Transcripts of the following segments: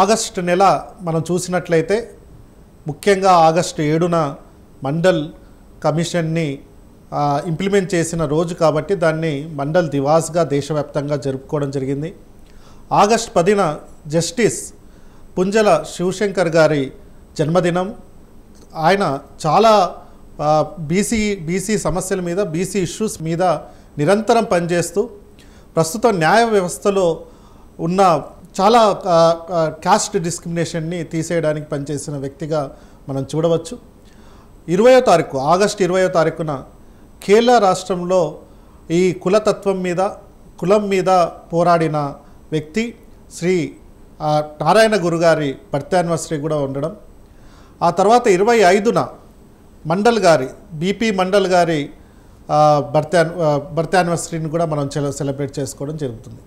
August నెల మనం చూసినట్లయితే ముఖ్యంగా ఆగస్టు 7న మండల్ కమిషన్ని ఇంప్లిమెంట్ చేసిన రోజు కాబట్టి దాన్ని మండల్ దివాస్గా దేశవ్యాప్తంగా జరుపుకోవడం జరిగింది. ఆగస్టు 10న జస్టిస్ పుంజల శివశంకర్ గారి జన్మదినం. ఆయన చాలా బీసీ సమస్యల మీద, బీసీ ఇష్యూస్ మీద నిరంతరం పనిచేస్తూ ప్రస్తుతం న్యాయ వ్యవస్థలో ఉన్న చాలా కాస్ట్ డిస్క్రిమినేషన్ని తీసేయడానికి పనిచేసిన వ్యక్తిగా మనం చూడవచ్చు. 20వ తారీఖు ఆగస్టు 20వ తారీఖున కేరళ రాష్ట్రంలో ఈ కులతత్వం మీద, కులం మీద పోరాడిన వ్యక్తి శ్రీ నారాయణ గురుగారి బర్త్ యానివర్సరీ కూడా ఉండడం. ఆ తర్వాత 25న మండల్ గారి బీపీ మండల్ గారి బర్త్ యానివర్సరీని కూడా మనం సెలబ్రేట్ చేసుకోవడం జరుగుతుంది.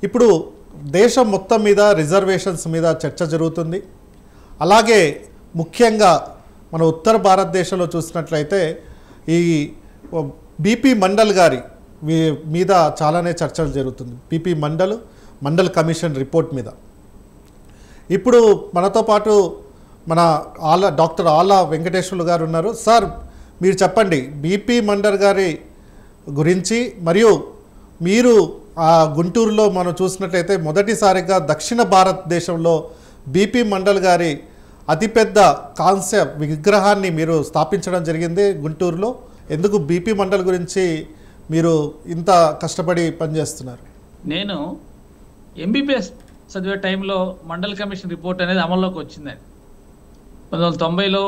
ఇప్పుడు దేశం మొత్తం మీద రిజర్వేషన్స్ మీద చర్చ జరుగుతుంది. అలాగే ముఖ్యంగా మన ఉత్తర భారతదేశంలో చూసినట్లయితే ఈ బీపీ మండల్ గారి మీద చాలానే చర్చలు జరుగుతుంది. బీపీ మండల్ కమిషన్ రిపోర్ట్ మీద. ఇప్పుడు మనతో పాటు మన డాక్టర్ ఆళ్ళ వెంకటేశ్వర్లు గారు ఉన్నారు. సార్, మీరు చెప్పండి, బీపీ మండల్ గారి గురించి, మరియు మీరు గుంటూరులో మనం చూసినట్లయితే మొదటిసారిగా దక్షిణ భారతదేశంలో బీపీ మండల్ గారి అతిపెద్ద కాంస్య విగ్రహాన్ని మీరు స్థాపించడం జరిగింది గుంటూరులో. ఎందుకు బీపీ మండల్ గురించి మీరు ఇంత కష్టపడి పనిచేస్తున్నారు? నేను ఎంబీబీఎస్ చదివే టైంలో మండల్ కమిషన్ రిపోర్ట్ అనేది అమల్లోకి వచ్చిందండి. 1990లో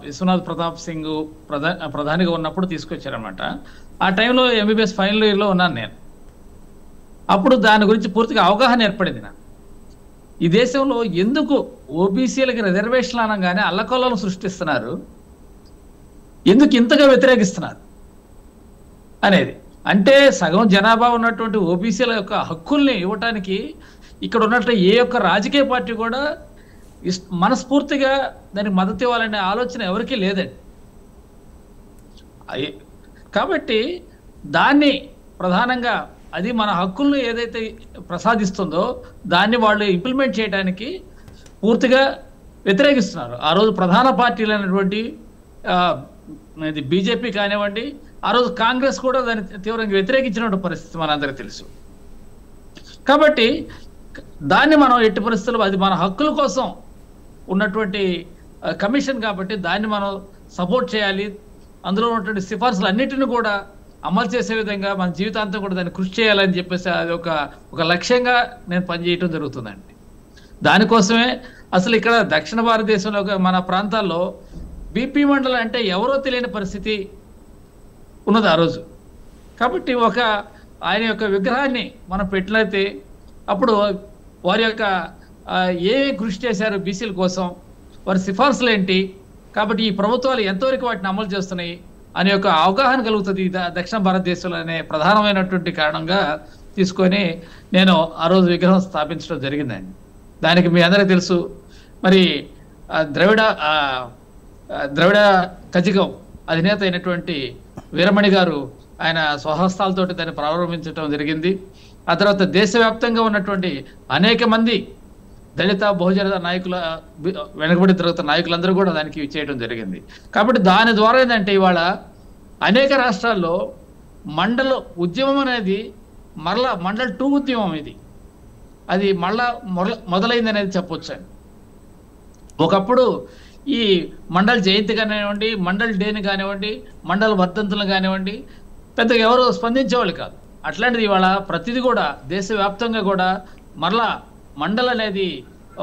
విశ్వనాథ్ ప్రతాప్ సింగ్ ప్రధానిగా ఉన్నప్పుడు తీసుకొచ్చారనమాట. ఆ టైంలో ఎంబీబీఎస్ ఫైనల్ ఇయర్లో ఉన్నాను నేను. అప్పుడు దాని గురించి పూర్తిగా అవగాహన ఏర్పడింది నాకు. ఈ దేశంలో ఎందుకు ఓబీసీలకి రిజర్వేషన్లు అనగానే అల్లకొల్లను సృష్టిస్తున్నారు, ఎందుకు ఇంతగా వ్యతిరేకిస్తున్నారు అనేది. అంటే సగం జనాభా ఉన్నటువంటి ఓబీసీల యొక్క హక్కుల్ని ఇవ్వటానికి ఇక్కడ ఉన్నట్లు ఏ ఒక్క రాజకీయ పార్టీ కూడా మనస్ఫూర్తిగా దానికి మద్దతు ఇవ్వాలనే ఆలోచన ఎవరికీ లేదండి. కాబట్టి దాన్ని ప్రధానంగా అది మన హక్కులను ఏదైతే ప్రసాదిస్తుందో దాన్ని వాళ్ళు ఇంప్లిమెంట్ చేయడానికి పూర్తిగా వ్యతిరేకిస్తున్నారు. ఆ రోజు ప్రధాన పార్టీలు అయినటువంటి బీజేపీ కానివ్వండి, ఆ రోజు కాంగ్రెస్ కూడా దాన్ని తీవ్రంగా వ్యతిరేకించినటువంటి పరిస్థితి మనందరికీ తెలుసు. కాబట్టి దాన్ని మనం ఎట్టి పరిస్థితుల్లో, అది మన హక్కుల కోసం ఉన్నటువంటి కమిషన్ కాబట్టి దాన్ని మనం సపోర్ట్ చేయాలి. అందులో ఉన్నటువంటి సిఫార్సులు అన్నిటిని కూడా అమలు చేసే విధంగా మన జీవితాంతం కూడా దాన్ని కృషి చేయాలని చెప్పేసి అది ఒక లక్ష్యంగా నేను పనిచేయటం జరుగుతుందండి. దానికోసమే అసలు ఇక్కడ దక్షిణ భారతదేశంలో మన ప్రాంతాల్లో బీపీ మండల్ అంటే ఎవరో తెలియని పరిస్థితి ఉన్నది ఆ రోజు. కాబట్టి ఆయన యొక్క విగ్రహాన్ని మనం పెట్టినైతే అప్పుడు వారి యొక్క ఏ కృషి చేశారు బీసీల కోసం, వారి సిఫార్సులు ఏంటి, కాబట్టి ఈ ప్రభుత్వాలు ఎంతవరకు వాటిని అమలు చేస్తున్నాయి అనే ఒక అవగాహన కలుగుతుంది దక్షిణ భారతదేశంలో అనే ప్రధానమైనటువంటి కారణంగా తీసుకొని నేను ఆ రోజు విగ్రహం స్థాపించడం జరిగిందండి. దానికి మీ అందరికీ తెలుసు, మరి ద్రవిడ కజిగం అధినేత అయినటువంటి వీరమణి గారు ఆయన స్వహస్తాలతోటి దాన్ని ప్రారంభించడం జరిగింది. ఆ తర్వాత దేశవ్యాప్తంగా ఉన్నటువంటి అనేక మంది దళిత బహుజన నాయకుల, వెనుకబడి తరగతి నాయకులందరూ కూడా దానికి చేయడం జరిగింది. కాబట్టి దాని ద్వారా ఏంటంటే ఇవాళ అనేక రాష్ట్రాల్లో మండల ఉద్యమం అనేది మరలా మండల్ 2 ఉద్యమం అది మళ్ళా మొదలైంది అనేది చెప్పొచ్చు. ఒకప్పుడు ఈ మండల్ జయంతి కానివ్వండి, మండల్ డేని కానివ్వండి, మండల వర్ధంతులు కానివ్వండి పెద్దగా ఎవరు స్పందించేవాళ్ళు కాదు. అట్లాంటిది ఇవాళ ప్రతిదీ కూడా దేశవ్యాప్తంగా కూడా మరలా మండల్ అనేది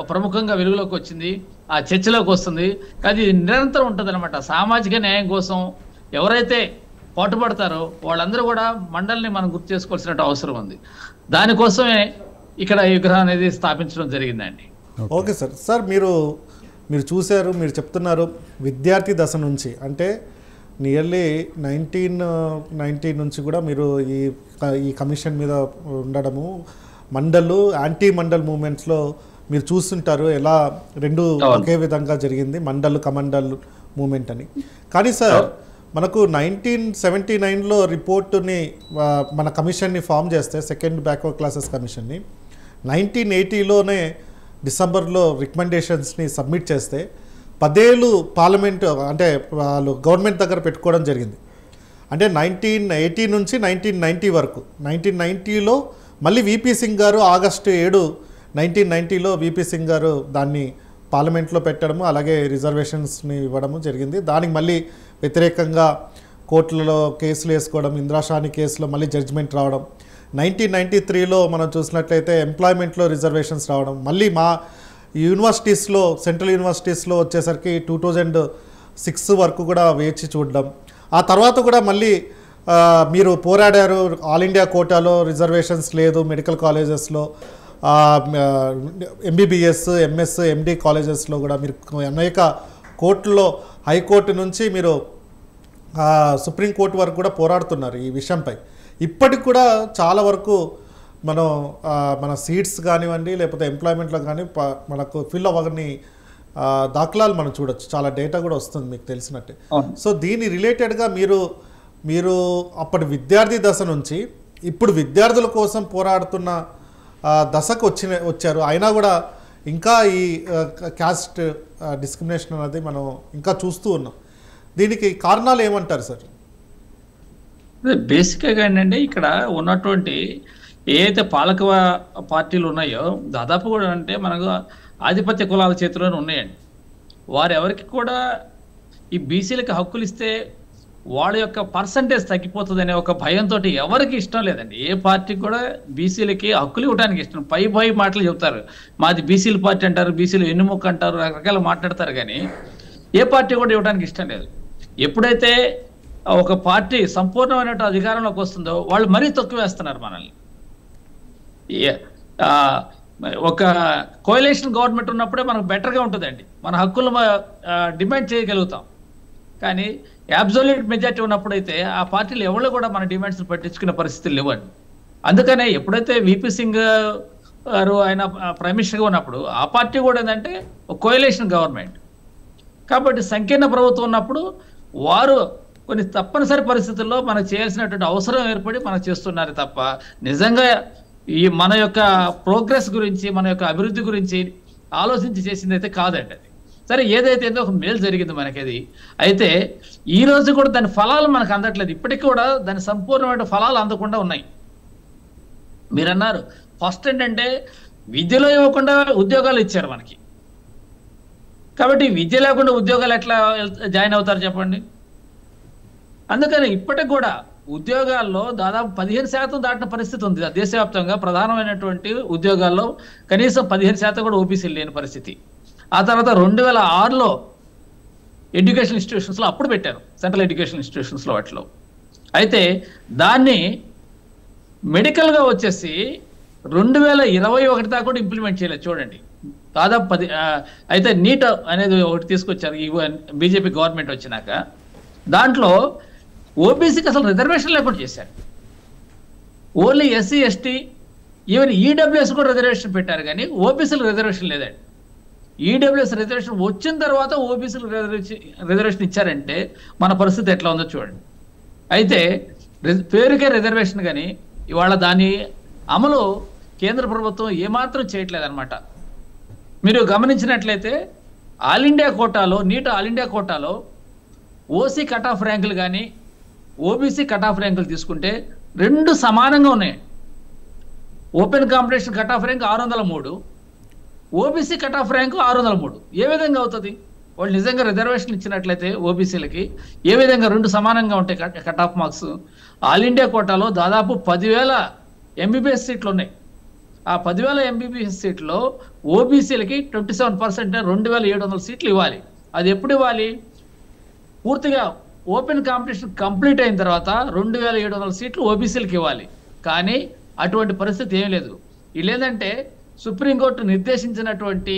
ప్రముఖంగా వెలుగులోకి వచ్చింది, ఆ చర్చలోకి వస్తుంది. అది నిరంతరం ఉంటుంది అనమాట. సామాజిక న్యాయం కోసం ఎవరైతే పాటుపడతారో వాళ్ళందరూ కూడా మండల్ని మనం గుర్తు చేసుకోవాల్సిన అవసరం ఉంది. దానికోసమే ఇక్కడ ఈ విగ్రహం అనేది స్థాపించడం జరిగిందండి. ఓకే సార్, మీరు చూశారు, మీరు చెప్తున్నారు విద్యార్థి దశ నుంచి, అంటే నియర్లీ 1990 నుంచి కూడా మీరు ఈ కమిషన్ మీద ఉండడము, యాంటీ మండల్ మూమెంట్స్లో మీరు చూస్తుంటారు ఎలా రెండు ఒకే విధంగా జరిగింది, కమండల్ మూమెంట్ అని. కానీ సార్, మనకు 1979లో రిపోర్టుని మన కమిషన్ని ఫామ్ చేస్తే, సెకండ్ బ్యాక్వర్డ్ క్లాసెస్ కమిషన్ని 1980లోనే డిసెంబర్లో రికమెండేషన్స్ని సబ్మిట్ చేస్తే 10 ఏళ్ళు పార్లమెంట్ అంటే వాళ్ళు గవర్నమెంట్ దగ్గర పెట్టుకోవడం జరిగింది. అంటే 1980 నుంచి 1990 వరకు. 1990లో మళ్ళీ విపి సింగ్ గారు ఆగస్టు 7, 1990లో విపి సింగ్ గారు దాన్ని పార్లమెంట్లో పెట్టడము, అలాగే రిజర్వేషన్స్ని ఇవ్వడము జరిగింది. దానికి మళ్ళీ వ్యతిరేకంగా కోర్టులలో కేసులు వేసుకోవడం, ఇందిరాషాని కేసులో మళ్ళీ జడ్జిమెంట్ రావడం. 1993లో మనం చూసినట్లయితే ఎంప్లాయ్మెంట్లో రిజర్వేషన్స్ రావడం, మళ్ళీ మా యూనివర్సిటీస్లో సెంట్రల్ యూనివర్సిటీస్లో వచ్చేసరికి 2006 వరకు కూడా వేచి చూడడం. ఆ తర్వాత కూడా మళ్ళీ మీరు పోరాడారు, ఆల్ ఇండియా కోటాలో రిజర్వేషన్స్ లేదు మెడికల్ కాలేజెస్లో, ఎంబీబీఎస్, ఎంఎస్, ఎండి కాలేజెస్లో కూడా మీరు అనేక కోర్టుల్లో, హైకోర్టు నుంచి మీరు సుప్రీంకోర్టు వరకు కూడా పోరాడుతున్నారు ఈ విషయంపై. ఇప్పటికి కూడా చాలా వరకు మనం మన సీట్స్ కానివ్వండి, లేకపోతే ఎంప్లాయ్మెంట్లో కానీ మనకు ఫిల్ అవ్వని దాఖలాలు మనం చూడొచ్చు. చాలా డేటా కూడా వస్తుంది మీకు తెలిసినట్టే. సో దీని రిలేటెడ్గా మీరు అప్పటి విద్యార్థి దశ నుంచి ఇప్పుడు విద్యార్థుల కోసం పోరాడుతున్న దశకు వచ్చారు. అయినా కూడా ఇంకా ఈ క్యాస్ట్ డిస్క్రిమినేషన్ అనేది మనం ఇంకా చూస్తూ ఉన్నాం. దీనికి కారణాలు ఏమంటారు సార్? బేసిక్గా ఏంటంటే ఇక్కడ ఉన్నటువంటి ఏదైతే పాలక పార్టీలు ఉన్నాయో దాదాపు కూడా అంటే మనకు ఆధిపత్య కులాల చేతిలోనే ఉన్నాయండి. వారు ఎవరికి కూడా ఈ బీసీలకి హక్కులు ఇస్తే వాళ్ళ యొక్క పర్సంటేజ్ తగ్గిపోతుంది అనే ఒక భయంతో ఎవరికి ఇష్టం లేదండి. ఏ పార్టీకి కూడా బీసీలకి హక్కులు ఇవ్వడానికి ఇష్టం. పై మాటలు చెబుతారు, మాది బీసీల పార్టీ అంటారు, బీసీలు ఎన్నుముక్క అంటారు, రకరకాల మాట్లాడతారు, కానీ ఏ పార్టీ కూడా ఇవ్వడానికి ఇష్టం లేదు. ఎప్పుడైతే ఒక పార్టీ సంపూర్ణమైన అధికారంలోకి వస్తుందో వాళ్ళు మరీ తక్కువ వేస్తున్నారు మనల్ని. ఒక కోయలేషన్ గవర్నమెంట్ ఉన్నప్పుడే మనకు బెటర్గా ఉంటుందండి, మన హక్కులు డిమాండ్ చేయగలుగుతాం. కానీ అబ్సల్యూట్ మెజార్టీ ఉన్నప్పుడైతే ఆ పార్టీలు ఎవరు కూడా మన డిమాండ్స్ పట్టించుకునే పరిస్థితులు లేవండి. అందుకనే ఎప్పుడైతే విపి సింగ్ గారు ఆయన ప్రైమ్ మినిస్టర్గా ఉన్నప్పుడు ఆ పార్టీ కూడా ఏంటంటే ఒక కోయలేషన్ గవర్నమెంట్ కాబట్టి సంకీర్ణ ప్రభుత్వం ఉన్నప్పుడు వారు కొన్ని తప్పనిసరి పరిస్థితుల్లో మనకు చేయాల్సినటువంటి అవసరం ఏర్పడి మనకు చేస్తున్నారు తప్ప నిజంగా ఈ మన యొక్క ప్రోగ్రెస్ గురించి, మన యొక్క అభివృద్ధి గురించి ఆలోచించి చేసింది అయితే కాదండి అది. సరే, ఏదైతే ఒక మేలు జరిగింది మనకి అది. అయితే ఈ రోజు కూడా దాని ఫలాలు మనకు అందట్లేదు. ఇప్పటికీ కూడా దాని సంపూర్ణమైన ఫలాలు అందకుండా ఉన్నాయి. మీరు అన్నారు ఫస్ట్ ఏంటంటే విద్యలో ఇవ్వకుండా ఉద్యోగాలు ఇచ్చారు మనకి. కాబట్టి విద్య లేకుండా ఉద్యోగాలు ఎట్లా జాయిన్ అవుతారు చెప్పండి. అందుకని ఇప్పటికి కూడా ఉద్యోగాల్లో దాదాపు 15% దాటిన పరిస్థితి ఉంది దేశవ్యాప్తంగా. ప్రధానమైనటువంటి ఉద్యోగాల్లో కనీసం 15% కూడా ఓబీసీలు లేని పరిస్థితి. ఆ తర్వాత 2006లో ఎడ్యుకేషన్ ఇన్స్టిట్యూషన్స్లో అప్పుడు పెట్టారు, సెంట్రల్ ఎడ్యుకేషన్ ఇన్స్టిట్యూషన్స్లో వాటిలో. అయితే దాన్ని మెడికల్గా వచ్చేసి 2021 దాకా కూడా ఇంప్లిమెంట్ చేయలేదు చూడండి. దాదాపు అయితే నీట్ అనేది ఒకటి తీసుకొచ్చారు ఈ బీజేపీ గవర్నమెంట్ వచ్చినాక. దాంట్లో ఓబీసీకి అసలు రిజర్వేషన్ లేకుండా చేశారు. Only SC, ST, even EWS కూడా రిజర్వేషన్ పెట్టారు, కానీ ఓబీసీలు రిజర్వేషన్ లేదండి. ఈడబ్ల్యూఎస్ రిజర్వేషన్ వచ్చిన తర్వాత ఓబీసీలు రిజర్వేషన్ ఇచ్చారంటే మన పరిస్థితి ఎట్లా ఉందో చూడండి. అయితే పేరుకే రిజర్వేషన్, కానీ ఇవాళ దాని అమలు కేంద్ర ప్రభుత్వం ఏమాత్రం చేయట్లేదు అనమాట. మీరు గమనించినట్లయితే ఆల్ ఇండియా కోటాలో, నీట్ ఆల్ ఇండియా కోటాలో ఓసీ కట్ ఆఫ్ ర్యాంకులు కానీ ఓబీసీ కట్ ఆఫ్ ర్యాంకులు తీసుకుంటే రెండు సమానంగా ఉన్నాయి. Open competition cut off rank 603, OBC cut off rank 603. ఏ విధంగా అవుతుంది? వాళ్ళు నిజంగా రిజర్వేషన్ ఇచ్చినట్లయితే ఓబీసీలకి ఏ విధంగా రెండు సమానంగా ఉంటాయి cut off marks? All India కోటాలో దాదాపు 10,000 ఎంబీబీఎస్ సీట్లు ఉన్నాయి. ఆ 10,000 ఎంబీబీఎస్ సీట్లో ఓబీసీలకి 27% 2,700 సీట్లు ఇవ్వాలి. అది ఎప్పుడు ఇవ్వాలి? పూర్తిగా ఓపెన్ కాంపిటీషన్ కంప్లీట్ అయిన తర్వాత 2,700 సీట్లు ఓబీసీలకు ఇవ్వాలి. కానీ అటువంటి పరిస్థితి ఏం లేదు. వీళ్ళేంటంటే సుప్రీంకోర్టు నిర్దేశించినటువంటి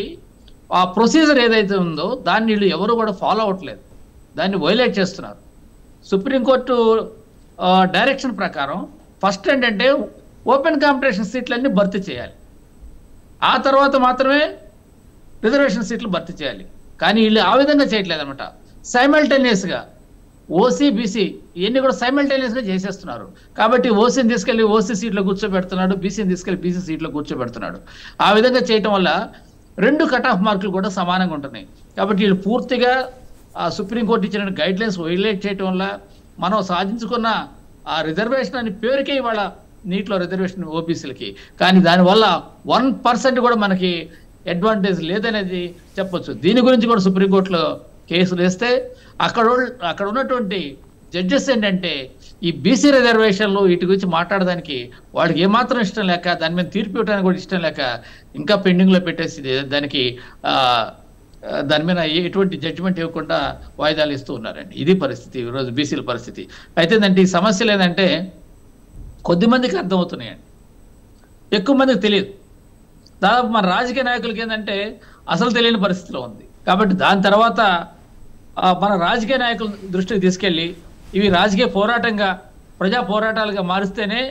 ఆ ప్రొసీజర్ ఏదైతే ఉందో దాన్ని వీళ్ళు ఎవరు కూడా ఫాలో అవ్వట్లేదు, దాన్ని వైలేట్ చేస్తున్నారు. సుప్రీంకోర్టు డైరెక్షన్ ప్రకారం ఫస్ట్ ఏంటంటే ఓపెన్ కాంపిటీషన్ సీట్లన్నీ భర్తీ చేయాలి, ఆ తర్వాత మాత్రమే రిజర్వేషన్ సీట్లు భర్తీ చేయాలి. కానీ వీళ్ళు ఆ విధంగా చేయట్లేదు అనమాట. సైమల్టేనియస్గా ఓసీ బీసీ ఇవన్నీ కూడా సైమల్టేనియస్గా చేసేస్తున్నారు. కాబట్టి ఓసీని తీసుకెళ్లి ఓసీ సీట్లో కూర్చోబెడుతున్నాడు, బీసీని తీసుకెళ్లి బీసీ సీట్లో కూర్చోబెడుతున్నాడు. ఆ విధంగా చేయటం వల్ల 2 కట్ ఆఫ్ మార్కులు కూడా సమానంగా ఉంటున్నాయి. కాబట్టి వీళ్ళు పూర్తిగా ఆ సుప్రీంకోర్టు ఇచ్చిన గైడ్ లైన్స్ వైలేట్ చేయటం వల్ల మనం సాధించుకున్న ఆ రిజర్వేషన్ అని పేరుకే ఇవాళ నీట్లో రిజర్వేషన్ ఓబీసీలకి, కానీ దానివల్ల 1% కూడా మనకి అడ్వాంటేజ్ లేదనేది చెప్పొచ్చు. దీని గురించి కూడా సుప్రీంకోర్టులో కేసులు వేస్తే అక్కడ ఉన్నటువంటి జడ్జెస్ ఏంటంటే ఈ బీసీ రిజర్వేషన్లు వీటి గురించి మాట్లాడడానికి వాళ్ళకి ఏమాత్రం ఇష్టం లేక, దాని మీద తీర్పు ఇవ్వడానికి కూడా ఇష్టం లేక ఇంకా పెండింగ్లో పెట్టేసి దాని మీద ఎటువంటి జడ్జిమెంట్ ఇవ్వకుండా వాయిదాలు ఇస్తూ ఉన్నారండి. ఇది పరిస్థితి ఈరోజు బీసీల పరిస్థితి. అయితే ఈ సమస్యలు ఏంటంటే కొద్దిమందికి అర్థమవుతున్నాయండి, ఎక్కువ మందికి తెలియదు. దాదాపు మన రాజకీయ నాయకులకి ఏంటంటే అసలు తెలియని పరిస్థితిలో ఉంది. కాబట్టి దాని తర్వాత మన రాజకీయ నాయకుల దృష్టికి తీసుకెళ్ళి ఇవి రాజకీయ పోరాటంగా, ప్రజా పోరాటాలుగా మారిస్తేనే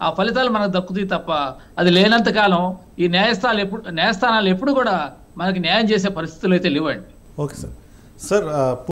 ఆ ఫలితాలు మనకు దక్కుతాయి తప్ప అది లేనంత కాలం ఈ న్యాయస్థానాలు ఎప్పుడు కూడా మనకి న్యాయం చేసే పరిస్థితులు అయితే లేవండి. Okay sir.